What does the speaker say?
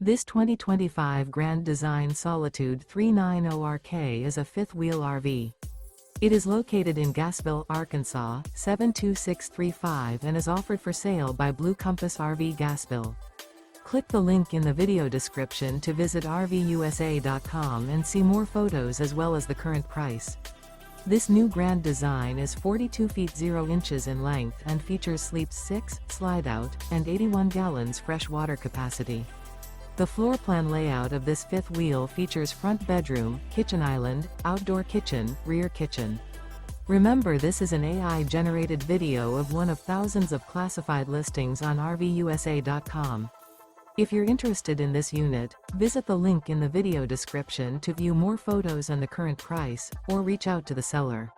This 2025 Grand Design Solitude 390RK is a fifth-wheel RV. It is located in Gassville, Arkansas, 72635 and is offered for sale by Blue Compass RV Gassville. Click the link in the video description to visit RVUSA.com and see more photos as well as the current price. This new Grand Design is 42 feet 0 inches in length and features sleeps 6, slide-out, and 81 gallons fresh water capacity. The floor plan layout of this fifth wheel features front bedroom, kitchen island, outdoor kitchen, rear kitchen. Remember, this is an AI-generated video of one of thousands of classified listings on RVUSA.com. If you're interested in this unit, visit the link in the video description to view more photos and the current price, or reach out to the seller.